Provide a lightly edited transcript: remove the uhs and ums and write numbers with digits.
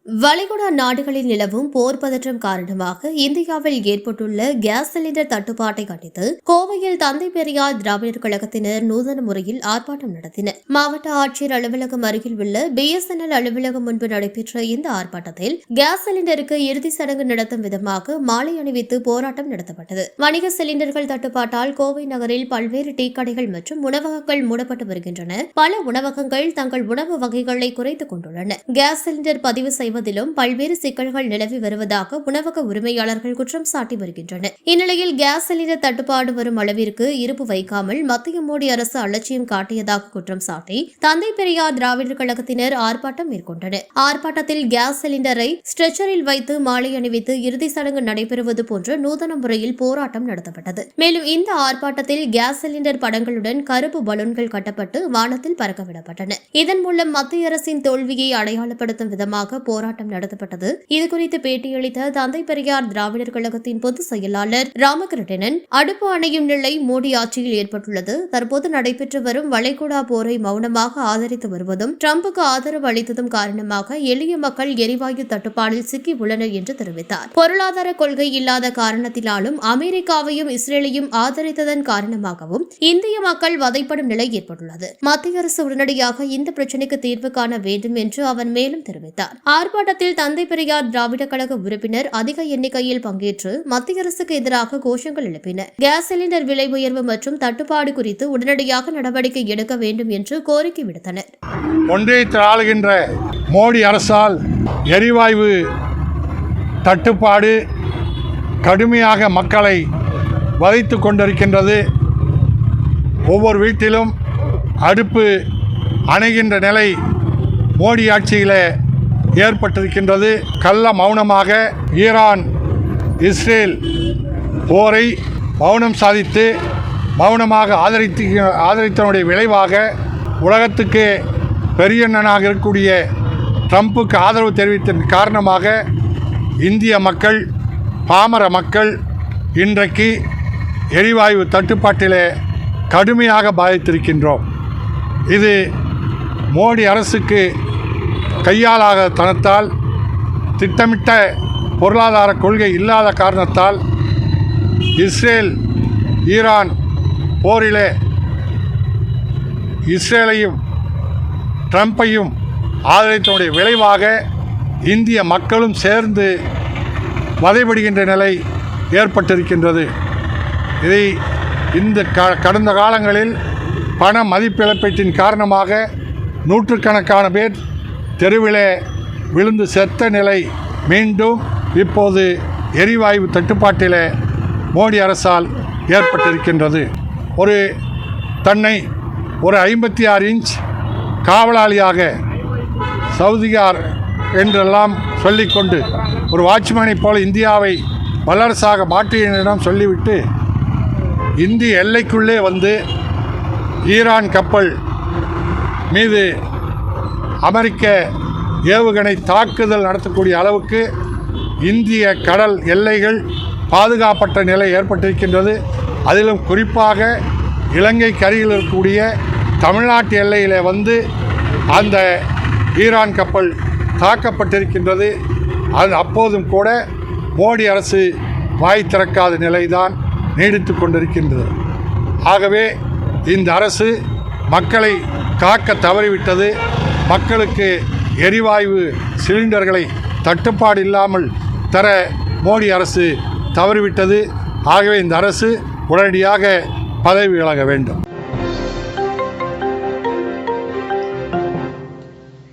வளைகுடா நாடுகளில் நிலவும் போர் பதற்றம் காரணமாக இந்தியாவில் ஏற்பட்டுள்ள கேஸ் சிலிண்டர் தட்டுப்பாட்டை கண்டித்து கோவையில் தந்தை பெரியார் திராவிடர் கழகத்தினர் நூதன முறையில் ஆர்ப்பாட்டம் நடத்தினர். மாவட்ட ஆட்சியர் அலுவலகம் அருகில் உள்ள BSNL அலுவலகம் முன்பு நடைபெற்ற இந்த ஆர்ப்பாட்டத்தில் கேஸ் சிலிண்டருக்கு இறுதி சடங்கு நடத்தும் விதமாக மாலை அணிவித்து போராட்டம் நடத்தப்பட்டது. வணிக சிலிண்டர்கள் தட்டுப்பாட்டால் கோவை நகரில் பல்வேறு டீ கடைகள் மற்றும் உணவகங்கள் மூடப்பட்டு வருகின்றன. பல உணவகங்கள் தங்கள் உணவு வகைகளை குறைத்துக் கொண்டுள்ளன. கேஸ் சிலிண்டர் பதிவு செய்வதிலும் பல்வேறு சிக்கல்கள் நிலவி வருவதாக உணவக உரிமையாளர்கள் குற்றம் சாட்டி வருகின்றனர். இந்நிலையில் கேஸ் சிலிண்டர் தட்டுப்பாடு வரும் அளவிற்கு இருப்பு வைக்காமல் மத்திய மோடி அரசு அலட்சியம் காட்டியதாக குற்றம் சாட்டி தந்தை பெரியார் திராவிடர் கழகத்தினர் ஆர்ப்பாட்டம் மேற்கொண்டனர். ஆர்ப்பாட்டத்தில் கேஸ் சிலிண்டரை ஸ்ட்ரெச்சரில் வைத்து மாலை அணிவித்து இறுதி சடங்கு நடைபெறுவது போன்ற நூதன முறையில் போராட்டம் நடத்தப்பட்டது. மேலும் இந்த ஆர்ப்பாட்டத்தில் கேஸ் சிலிண்டர் படங்களுடன் கருப்பு பலூன்கள் கட்டப்பட்டு வானத்தில் பறக்கவிடப்பட்டன. இதன் மூலம் மத்திய அரசின் தோல்வியை அடையாளப்படுத்தும் விதமாக போராட்டம் நடத்தப்பட்டது. இதுகுறித்து பேட்டியளித்த தந்தை பெரியார் திராவிடர் கழகத்தின் பொதுச் செயலாளர் ராமகிருஷ்ணன், அடுப்பு அணையும் நிலை மோடி ஆட்சியில் ஏற்பட்டுள்ளது. தற்போது நடைபெற்று வரும் வளைகுடா போரை மௌனமாக ஆதரித்து வருவதும் டிரம்புக்கு ஆதரவு அளித்ததும் காரணமாக எளிய மக்கள் எரிவாயு தட்டுப்பாடில் சிக்கி உள்ளனர் என்று தெரிவித்தார். பொருளாதார கொள்கை இல்லாத காரணத்தினாலும் அமெரிக்காவையும் இஸ்ரேலையும் ஆதரித்ததன் காரணமாகவும் இந்திய மக்கள் வதைப்படும் நிலை ஏற்பட்டுள்ளது. மத்திய அரசு உடனடியாக இந்த பிரச்சினைக்கு தீர்வு காண வேண்டும் என்று அவர் மேலும் தெரிவித்தார். ஆர்ப்பாட்டத்தில் தந்தை பெரியார் திராவிட கழக உறுப்பினர் அதிக எண்ணிக்கையில் பங்கேற்று மத்திய அரசுக்கு எதிராக கோஷங்கள் எழுப்பினர். கேஸ் சிலிண்டர் விலை உயர்வு மற்றும் தட்டுப்பாடு குறித்து உடனடியாக நடவடிக்கை எடுக்க வேண்டும் என்று கோரிக்கை விடுத்தனர். ஒன்றியத்தில் ஆளுகின்ற மோடி அரசால் எரிவாயு தட்டுப்பாடு கடுமையாக மக்களை வதைத்துக் கொண்டிருக்கின்றது. ஒவ்வொரு வீட்டிலும் அடுப்பு அணைகின்ற நிலை மோடி ஆட்சியில் ஏற்பட்டிருக்கின்றது. கள்ள மௌனமாக ஈரான் இஸ்ரேல் போரை மௌனம் சாதித்து மௌனமாக ஆதரித்தனுடைய விளைவாக உலகத்துக்கு பெரியண்ணனாக இருக்கக்கூடிய ட்ரம்புக்கு ஆதரவு தெரிவித்ததன் காரணமாக இந்திய மக்கள், பாமர மக்கள் இன்றைக்கு எரிவாயு தட்டுப்பாட்டிலே கடுமையாக பாதித்திருக்கின்றோம். இது மோடி அரசுக்கு கையாளாக தனத்தால் திட்டமிட்ட பொருளாதார கொள்கை இல்லாத காரணத்தால் இஸ்ரேல் ஈரான் போரிலே இஸ்ரேலையும் ட்ரம்பையும் ஆதரித்தனுடைய விளைவாக இந்திய மக்களும் சேர்ந்து வதைபடுகின்ற நிலை ஏற்பட்டிருக்கின்றது. இதை இந்த கடந்த காலங்களில் பண மதிப்பிழப்பீட்டின் காரணமாக நூற்றுக்கணக்கான பேர் தெருவிலே விழுந்து செத்த நிலை மீண்டும் இப்போது எரிவாயு தட்டுப்பாட்டில் மோடி அரசால் ஏற்பட்டிருக்கின்றது. தன்னை ஒரு 56 இன்ச் காவலாளியாக சவுதியார் என்றெல்லாம் சொல்லிக்கொண்டு ஒரு வாட்ச்மேனைப் போல இந்தியாவை வல்லரசாக மாற்றியிடம் சொல்லிவிட்டு இந்திய எல்லைக்குள்ளே வந்து ஈரான் கப்பல் மீது அமெரிக்க ஏவுகணை தாக்குதல் நடத்தக்கூடிய அளவுக்கு இந்திய கடல் எல்லைகள் பாதுகாப்பற்ற நிலை ஏற்பட்டிருக்கின்றது. அதிலும் குறிப்பாக இலங்கைக்கு அருகில் இருக்கக்கூடிய தமிழ்நாட்டு எல்லையில் வந்து அந்த ஈரான் கப்பல் தாக்கப்பட்டிருக்கின்றது. அது அப்போதும் கூட மோடி அரசு வாய் திறக்காத நிலைதான் நீடித்து கொண்டிருக்கின்றது. ஆகவே இந்த அரசு மக்களை காக்க தவறிவிட்டது. மக்களுக்கு எரிவாயு சிலிண்டர்களை தட்டுப்பாடு இல்லாமல் தர மோடி அரசு தவறிவிட்டது. ஆகவே இந்த அரசு உடனடியாக பதவி விலக வேண்டும்.